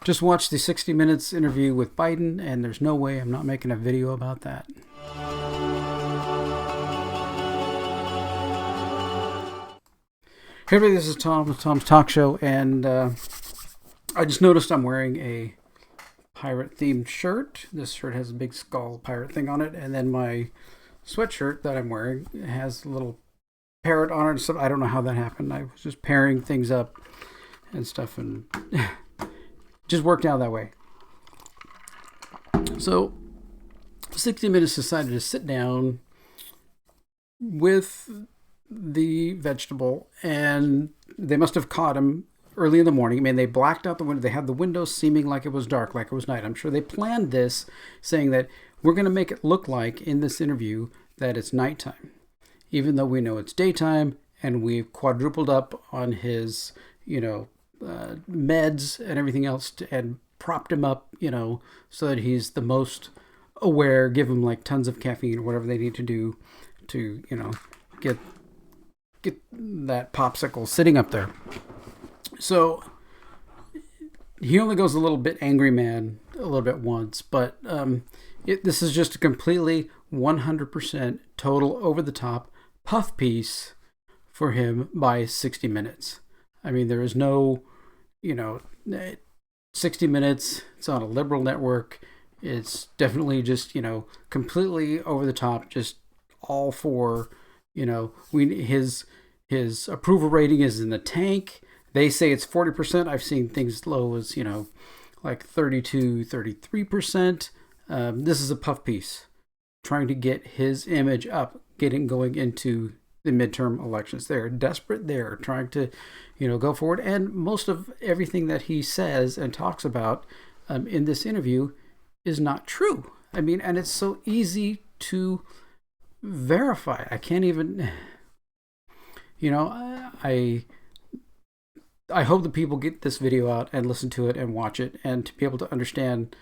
Just watched the 60 Minutes interview with Biden, and there's no way I'm not making a video about that. Hey everybody, this is Tom with Tom's Talk Show, and I just noticed I'm wearing a pirate-themed shirt. This shirt has a big skull pirate thing on it, and then my sweatshirt that I'm wearing has a little parrot on it. So I don't know how that happened. I was just pairing things up and stuff, and just worked out that way. So 60 Minutes decided to sit down with the vegetable, and they must have caught him early in the morning. I mean, they blacked out the window. They had the windows seeming like it was dark, like it was night. I'm sure they planned this, saying that we're going to make it look like in this interview that it's nighttime, even though we know it's daytime, and we've quadrupled up on his, meds and everything else, and propped him up, so that he's the most aware. Give him like tons of caffeine or whatever they need to do to, get that popsicle sitting up there. So he only goes a little bit angry man a little bit once, but this is just a completely 100% total over the top puff piece for him by 60 Minutes. I mean, there is no, 60 Minutes. It's on a liberal network. It's definitely just, completely over the top, just all for, his approval rating is in the tank. They say it's 40%. I've seen things as low as, like 32, 33%. This is a puff piece trying to get his image up, going into the midterm elections. They're desperate. They're trying to, go forward. And most of everything that he says and talks about in this interview is not true. I mean, and it's so easy to verify. I can't even, I hope that people get this video out and listen to it and watch it, and to be able to understand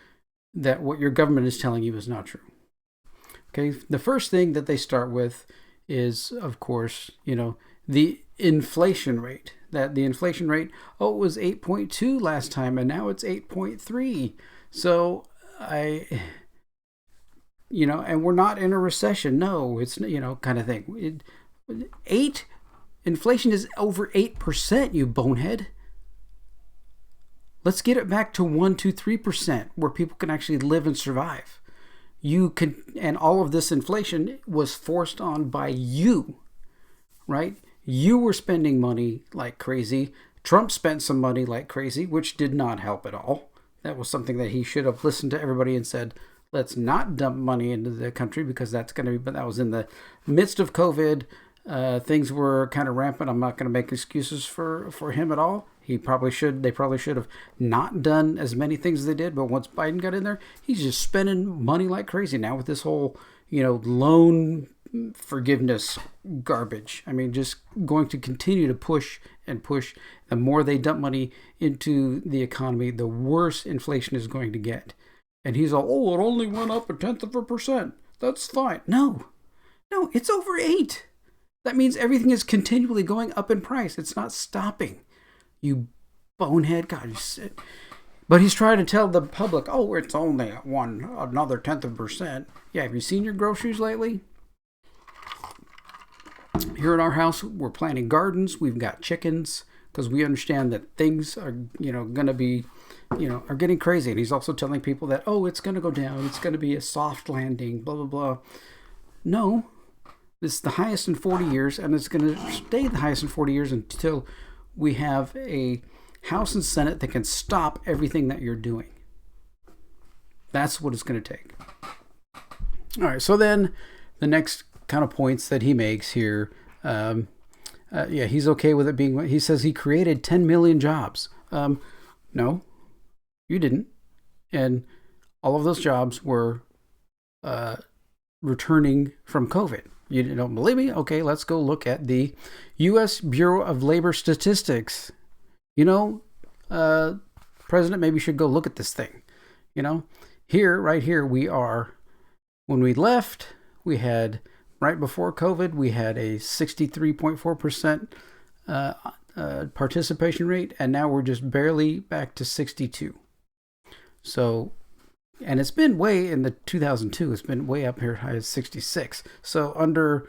that what your government is telling you is not true. Okay, the first thing that they start with is, of course, the inflation rate. That the inflation rate, it was 8.2 last time, and now it's 8.3. So and we're not in a recession. No, it's, kind of thing. Inflation is over 8%, you bonehead. Let's get it back to 1, 2, 3%, where people can actually live and survive. And all of this inflation was forced on by you, right? You were spending money like crazy. Trump spent some money like crazy, which did not help at all. That was something that he should have listened to everybody and said, let's not dump money into the country, because that's going to be, but that was in the midst of COVID. Things were kind of rampant. I'm not going to make excuses for him at all. They probably should have not done as many things as they did. But once Biden got in there, he's just spending money like crazy now with this whole, loan forgiveness garbage. I mean, just going to continue to push and push. The more they dump money into the economy, the worse inflation is going to get. And he's all, it only went up 0.1%. That's fine. No, it's over 8. That means everything is continually going up in price. It's not stopping. You bonehead. God, but he's trying to tell the public, it's only another 0.1%. Yeah, have you seen your groceries lately? Here at our house, we're planting gardens. We've got chickens, because we understand that things are, going to be, are getting crazy. And he's also telling people that, it's going to go down. It's going to be a soft landing, blah, blah, blah. No. This is the highest in 40 years, and it's going to stay the highest in 40 years until we have a House and Senate that can stop everything that you're doing. That's what it's going to take. All right, so then the next kind of points that he makes here, he's okay with it being, he says he created 10 million jobs. No, you didn't. And all of those jobs were returning from COVID. You don't believe me? Okay, let's go look at the U.S. Bureau of Labor Statistics. President maybe should go look at this thing. Right here, we are, when we left, we had, right before COVID, we had a 63.4% participation rate, and now we're just barely back to 62. So, and it's been way in the 2002. It's been way up here high as 66. So under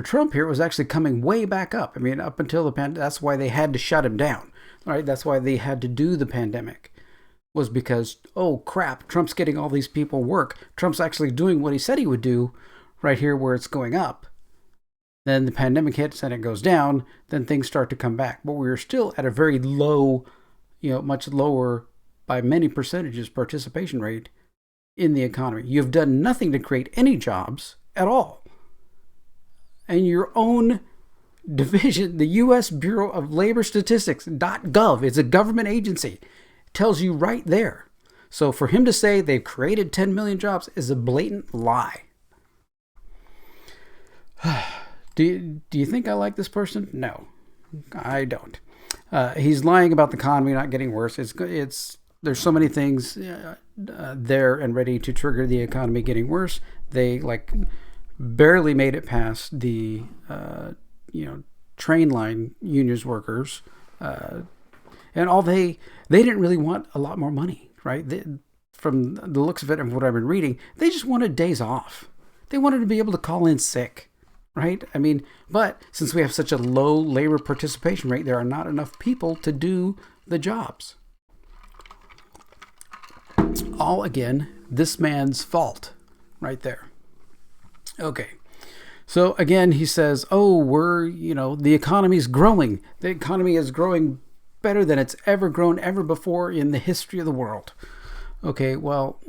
Trump here, it was actually coming way back up. I mean, up until the pandemic, that's why they had to shut him down. Right? That's why they had to do the pandemic. Was because, oh crap, Trump's getting all these people work. Trump's actually doing what he said he would do right here where it's going up. Then the pandemic hits and it goes down, then things start to come back. But we're still at a very low, much lower by many percentages participation rate in the economy. You've done nothing to create any jobs at all. And your own division, the U.S. Bureau of Labor Statistics, .gov, it's a government agency, tells you right there. So for him to say they've created 10 million jobs is a blatant lie. Do you think I like this person? No, I don't. He's lying about the economy not getting worse. There's so many things there and ready to trigger the economy getting worse. They barely made it past the train line unions workers, and all they didn't really want a lot more money, right? From the looks of it and what I've been reading, they just wanted days off. They wanted to be able to call in sick, right? I mean, but since we have such a low labor participation rate, there are not enough people to do the jobs. All, again, this man's fault right there. Okay. So again, he says, oh, the economy's growing. The economy is growing better than it's ever grown ever before in the history of the world. Okay, well,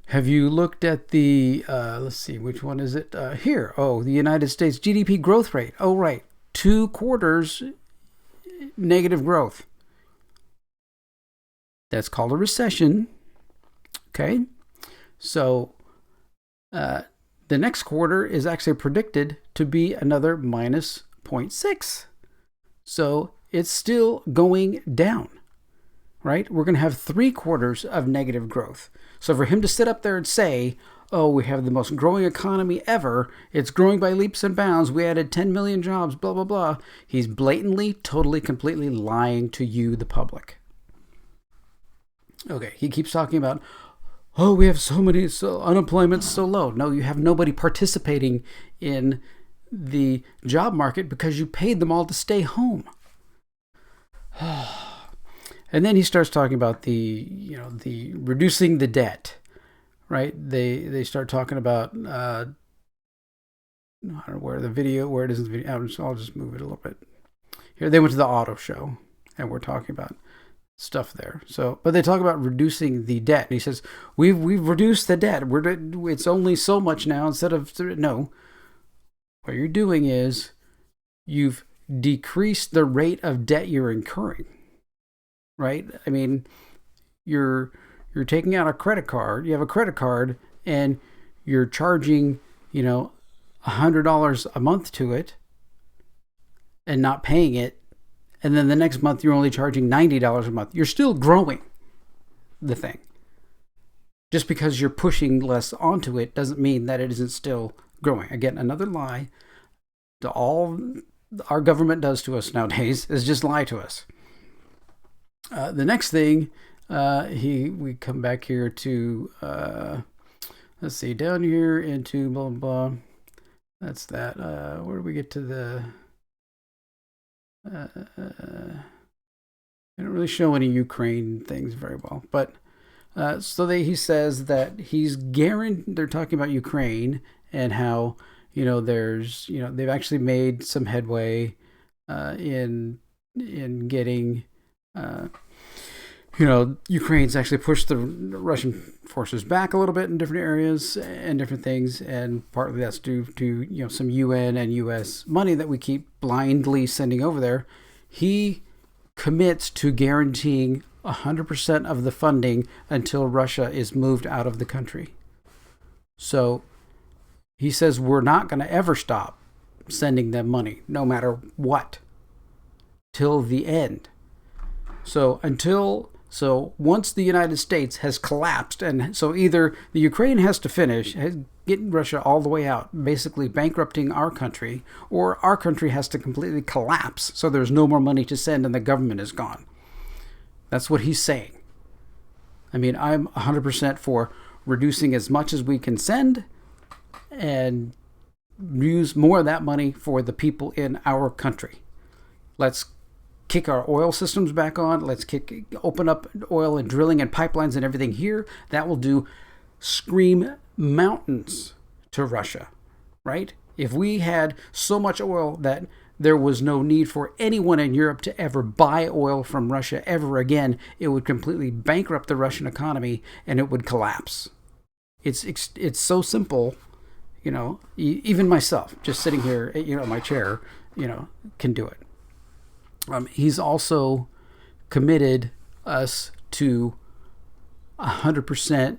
have you looked at the, let's see, which one is it? Here. Oh, the United States GDP growth rate. Oh, right. 2 quarters negative growth. That's called a recession. Okay. So, the next quarter is actually predicted to be another minus 0.6. So it's still going down, right? We're going to have 3 quarters of negative growth. So for him to sit up there and say, oh, we have the most growing economy ever, it's growing by leaps and bounds, we added 10 million jobs, blah, blah, blah, he's blatantly, totally, completely lying to you, the public. Okay, he keeps talking about, oh, we have unemployment's so low. No, you have nobody participating in the job market because you paid them all to stay home. And then he starts talking about the reducing the debt, right? They start talking about, I don't know where it is in the video. I'll just move it a little bit. Here, they went to the auto show and we're talking about stuff there. So, but they talk about reducing the debt. And he says, we've reduced the debt. It's only so much now instead of, no. What you're doing is you've decreased the rate of debt you're incurring, right? I mean, you're taking out a credit card. You have a credit card and you're charging, $100 a month to it and not paying it. And then the next month you're only charging $90 a month. You're still growing the thing. Just because you're pushing less onto it doesn't mean that it isn't still growing. Again, another lie. All our government does to us nowadays is just lie to us. The next thing, we come back here to, let's see, down here into blah, blah, blah. That's that. Where do we get to the... I don't really show any Ukraine things very well, but he says that they're talking about Ukraine and how they've actually made some headway in getting Ukraine's actually pushed the Russian forces back a little bit in different areas and different things, and partly that's due to some UN and US money that we keep blindly sending over there. He commits to guaranteeing 100% of the funding until Russia is moved out of the country. So he says we're not going to ever stop sending them money, no matter what, till the end. So once the United States has collapsed, and so either the Ukraine has to finish, getting Russia all the way out, basically bankrupting our country, or our country has to completely collapse so there's no more money to send and the government is gone. That's what he's saying. I mean, I'm 100% for reducing as much as we can send and use more of that money for the people in our country. Let's kick our oil systems back on. Let's open up oil and drilling and pipelines and everything here. That will scream mountains to Russia, right? If we had so much oil that there was no need for anyone in Europe to ever buy oil from Russia ever again, it would completely bankrupt the Russian economy and it would collapse. It's so simple, even myself, just sitting here, in my chair, can do it. He's also committed us to 100%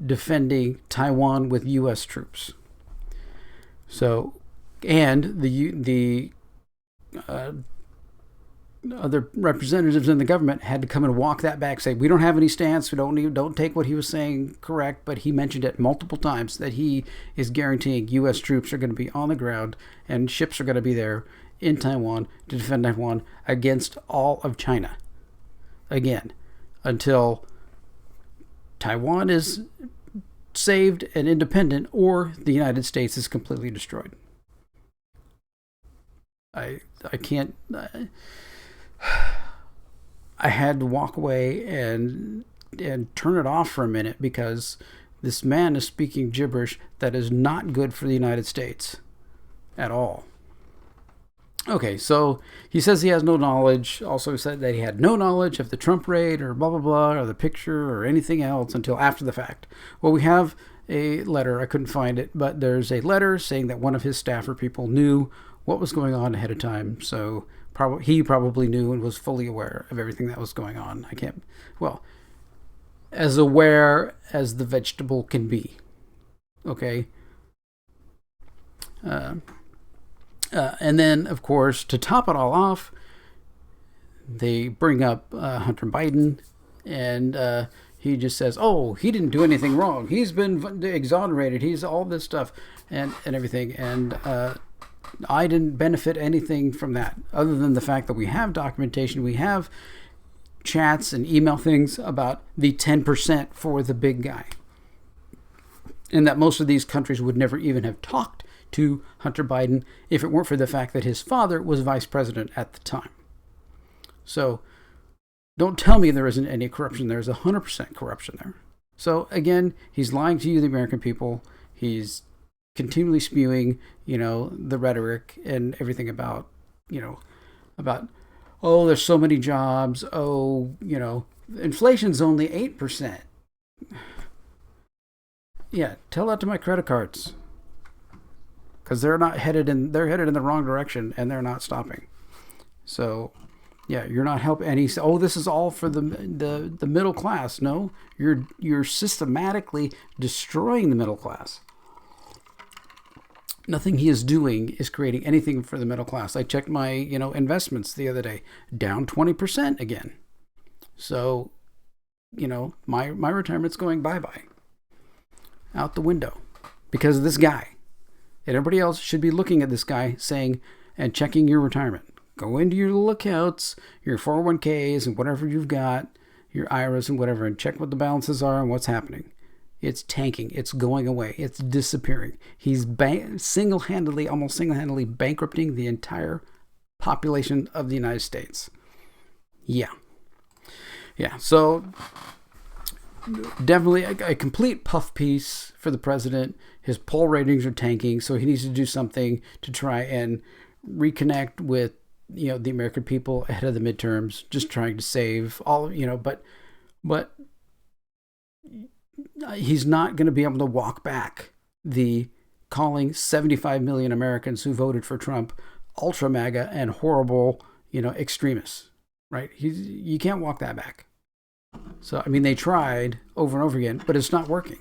defending Taiwan with U.S. troops. So, and the other representatives in the government had to come and walk that back, say we don't have any stance, we don't take what he was saying correct, but he mentioned it multiple times that he is guaranteeing U.S. troops are going to be on the ground and ships are going to be there in Taiwan to defend Taiwan against all of China. Again, until Taiwan is saved and independent or the United States is completely destroyed. I can't. I had to walk away and turn it off for a minute because this man is speaking gibberish that is not good for the United States at all. Okay, so he says he has no knowledge. Also said that he had no knowledge of the Trump raid or blah, blah, blah, or the picture or anything else until after the fact. Well, we have a letter. I couldn't find it, but there's a letter saying that one of his staffer people knew what was going on ahead of time. So he probably knew and was fully aware of everything that was going on. As aware as the vegetable can be. Okay. And then, of course, to top it all off, they bring up Hunter Biden, and he just says, oh, he didn't do anything wrong. He's been exonerated. He's all this stuff and everything. And I didn't benefit anything from that other than the fact that we have documentation. We have chats and email things about the 10% for the big guy. And that most of these countries would never even have talked to Hunter Biden if it weren't for the fact that his father was vice president at the time. So don't tell me there isn't any corruption. There's 100% corruption there. So again, he's lying to you, the American people. He's continually spewing, the rhetoric and everything about, oh, there's so many jobs. Oh, inflation's only 8%. Yeah, tell that to my credit cards. Because they're headed in the wrong direction and they're not stopping. So, yeah, you're not helping any. Oh, this is all for the middle class. No, you're systematically destroying the middle class. Nothing he is doing is creating anything for the middle class. I checked my investments the other day, down 20% again. So, my retirement's going bye-bye, out the window, because of this guy. And everybody else should be looking at this guy saying and checking your retirement. Go into your little accounts, your 401ks and whatever you've got, your IRAs and whatever, and check what the balances are and what's happening. It's tanking. It's going away. It's disappearing. He's almost single-handedly bankrupting the entire population of the United States. Yeah. So definitely a complete puff piece for the president. His poll ratings are tanking, so he needs to do something to try and reconnect with the American people ahead of the midterms, just trying to save all but he's not going to be able to walk back the calling 75 million Americans who voted for Trump ultra MAGA and horrible extremists, right? You can't walk that back. So they tried over and over again, but it's not working.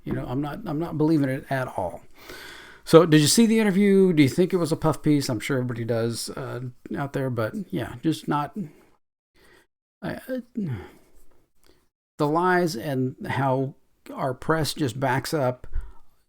I'm not believing it at all. So did you see the interview? Do you think it was a puff piece? I'm sure everybody does out there, but yeah, just not the lies and how our press just backs up,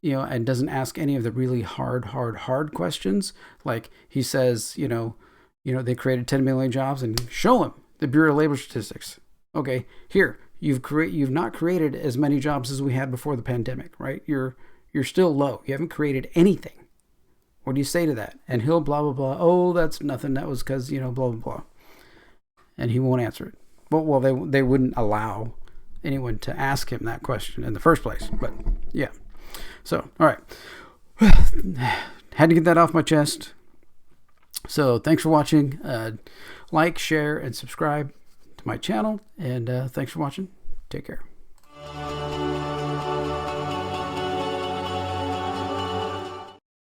and doesn't ask any of the really hard questions. Like he says, they created 10 million jobs, and show him the Bureau of Labor Statistics. Okay, here, you've not created as many jobs as we had before the pandemic, right? You're still low. You haven't created anything. What do you say to that? And he'll blah blah blah. Oh, that's nothing. That was because blah blah blah. And he won't answer it. Well, they wouldn't allow anyone to ask him that question in the first place. But yeah. So all right, had to get that off my chest. So thanks for watching. Like, share, and subscribe to my channel. And thanks for watching. Take care.